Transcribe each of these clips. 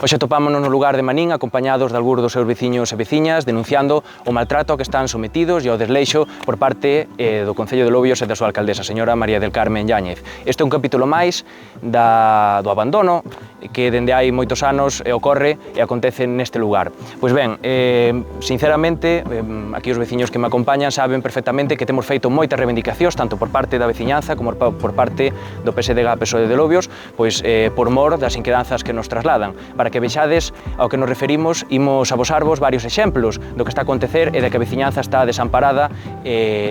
Hoxe topámonos no lugar de Manín acompañados de algúns dos seus veciños e veciñas denunciando o maltrato a que están sometidos e ao desleixo por parte do Concello de Lobios e da súa alcaldesa, a señora María del Carmen Yáñez. Este é un capítulo máis do abandono que dende hai moitos anos ocorre e acontece neste lugar. Pois ben, sinceramente, aquí os veciños que me acompañan saben perfectamente que temos feito moitas reivindicacións, tanto por parte da veciñanza como por parte do PSDG-PSOE de Lobios, pois por mor das inquedanzas que nos trasladan. Para que vexades ao que nos referimos, imos abosarvos varios exemplos do que está a acontecer e de que a veciñanza está desamparada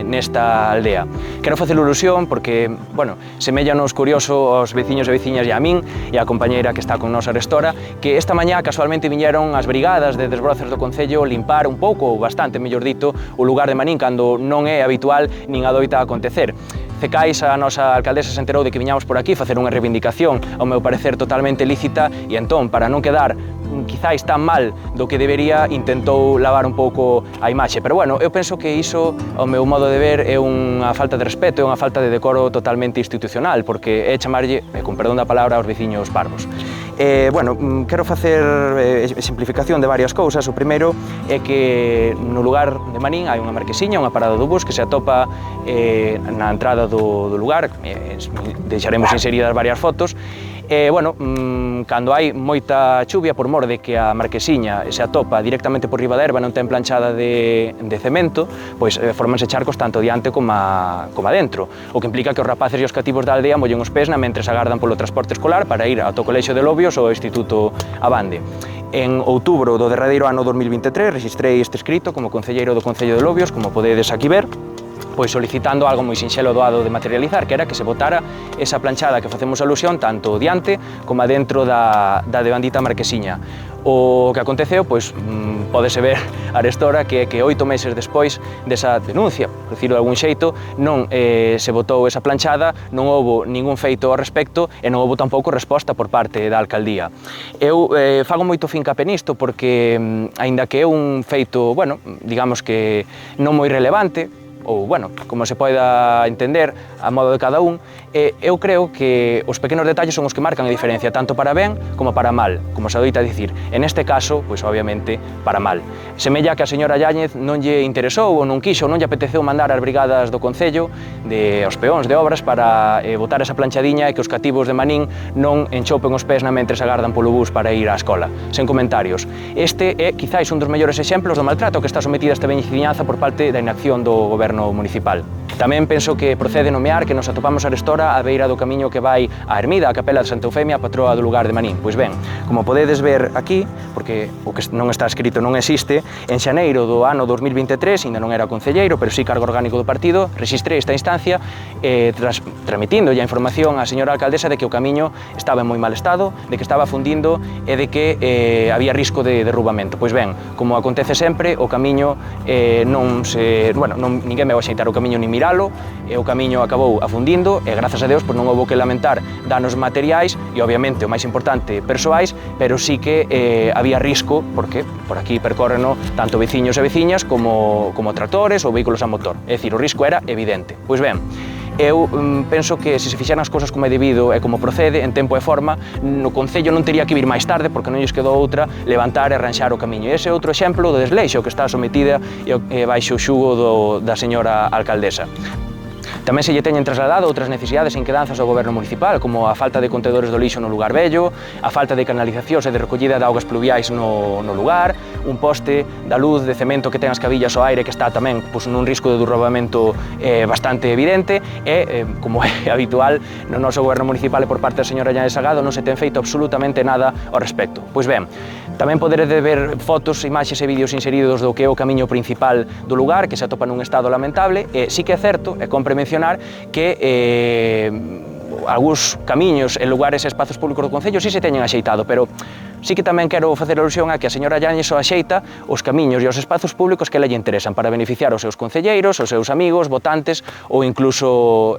nesta aldea. Quero facer ilusión porque, bueno, seméllanos curioso aos veciños e veciñas e a min e a compañeira que está con nos arestora, que esta mañá casualmente viñeron as brigadas de desbrozos do Concello limpar un pouco, ou bastante, mellor dito, o lugar de Manín cando non é habitual nin adoita acontecer. Cecais, a nosa alcaldesa, se enterou de que viñamos por aquí facer unha reivindicación, ao meu parecer totalmente lícita, e entón, para non quedar quizáis tan mal do que debería, intentou lavar un pouco a imaxe. Pero bueno, eu penso que iso, ao meu modo de ver, é unha falta de respeto, é unha falta de decoro totalmente institucional, porque é chamarlle, con perdón da palabra, aos veciños parvos. Bueno, quero facer simplificación de varias cousas. O primeiro é que no lugar de Manín hai unha marquesiña, unha parada do bus que se atopa na entrada do lugar, deixaremos inseridas varias fotos. Bueno, cando hai moita chuvia, por mor de que a marquesiña se atopa directamente por riba da erva, non ten planchada de cemento, pois formanse charcos tanto diante como dentro, o que implica que os rapaces e os cativos da aldea mollen os pés mentres agardan polo transporte escolar para ir ao colexio de Lobios ou ao Instituto Abande. En outubro do derradeiro ano 2023 registrei este escrito como concelleiro do Concello de Lobios, como podedes aquí ver, pois solicitando algo moi sinxelo doado de materializar, que era que se botara esa planchada que facemos alusión tanto diante como dentro da devandita marquesiña. O que aconteceu, pois, pódese ver arestora que 8 meses despois desa denuncia, por decirlo de algún xeito, non se botou esa planchada, non houbo ningún feito ao respecto e non houbo tampouco resposta por parte da alcaldía. Eu fago moito fincapé nisto porque, aínda que é un feito, bueno, digamos que non moi relevante, ou, bueno, como se poida entender a modo de cada un, eu creo que os pequenos detalles son os que marcan a diferencia, tanto para ben como para mal, como se adoita dicir. En este caso, pois obviamente, para mal. Semella que a señora Yáñez non lle interesou ou non quixo ou non lle apeteceu mandar as brigadas do Concello, aos peóns de obras, para botar esa planchadiña e que os cativos de Manín non enchopen os pés mentres agardan polo bus para ir á escola. Sen comentarios. Este é, quizáis, un dos mellores exemplos do maltrato que está sometida esta veciñanza por parte da inacción do goberno municipal. Tamén penso que procede nomear que nos atopamos arestora á beira do camiño que vai á ermida, a capela de Santa Eufemia, a patroa do lugar de Manín. Pois ben, como podedes ver aquí, porque o que non está escrito non existe, en xaneiro do ano 2023, ainda non era concelleiro, pero sí cargo orgánico do partido, registrei esta instancia transmitíndolle a información á señora alcaldesa de que o camiño estaba en moi mal estado, de que estaba fundindo e de que había risco de derrubamento. Pois ben, como acontece sempre, o camiño ninguén me vai xeitar o camiño ni miralo, e o camiño acabou afundindo e grazas a Deus non houbo que lamentar danos materiais e obviamente o máis importante persoais, pero sí que había risco porque por aquí percórreno tanto veciños e veciñas como tractores ou vehículos a motor, é dicir, o risco era evidente. Pois ben, eu penso que se fixeran as cousas como é debido e como procede, en tempo e forma, no Concello non tería que vir máis tarde porque non lles quedou outra levantar e arranxar o camiño. E ese é outro exemplo do desleixo que está sometida baixo o xugo da señora alcaldesa. Tamén se lle teñen trasladado outras necesidades e inquedanzas ao goberno municipal, como a falta de contedores do lixo no lugar vello, a falta de canalizacións e de recollida de augas pluviais no lugar, un poste da luz de cemento que ten as cabillas ao aire que está tamén nun risco de derrubamento bastante evidente e, como é habitual no noso goberno municipal e por parte da señora Yáñez Sagado, non se ten feito absolutamente nada ao respecto. Pois ben, tamén poderedes ver fotos, imaxes e vídeos inseridos do que é o camiño principal do lugar, que se atopa nun estado lamentable, e sí que é certo, e compre mencionar, que algúns camiños e lugares e espazos públicos do Concello sí se teñen axeitado, pero sí que tamén quero facer alusión a que a señora Yáñez só axeita os camiños e os espazos públicos que lle interesan para beneficiar os seus concelleiros, os seus amigos, votantes ou incluso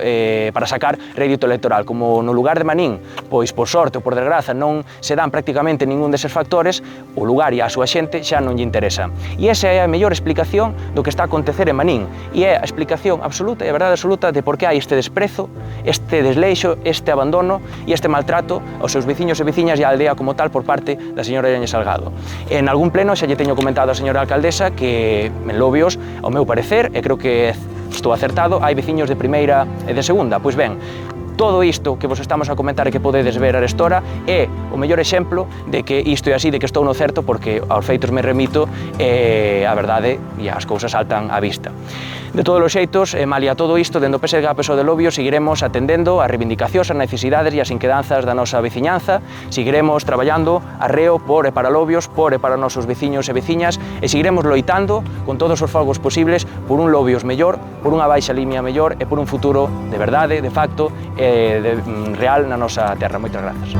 para sacar rédito electoral. Como no lugar de Manín, pois por sorte ou por desgraza non se dan prácticamente ningún deses factores, o lugar e a súa xente xa non lle interesa. E esa é a mellor explicación do que está a acontecer en Manín e é a explicación absoluta e a verdade absoluta de por que hai este desprezo, este desleixo, este abandono e este maltrato aos seus veciños e veciñas e á aldea como tal por parte parte da señora Yáñez Salgado. En algún pleno xa lle teño comentado a señora alcaldesa que en Lobios, ao meu parecer, e creo que estou acertado, hai veciños de primeira e de segunda. Pois ben, todo isto que vos estamos a comentar e que podedes ver arestora é o mellor exemplo de que isto é así, de que estou no certo, porque aos feitos me remito e a verdade e as cousas saltan á vista. De todos os xeitos, malia todo isto, dentro do PSG a PSOE de Lobios, seguiremos atendendo as reivindicacións, as necesidades e as inquedanzas da nosa veciñanza, seguiremos traballando arreo por e para Lobios, por e para os nosos veciños e veciñas, e seguiremos loitando con todos os fogos posibles por un Lobios mellor, por unha baixa limia mellor e por un futuro de verdade, de facto, real na nosa terra. Moitas grazas.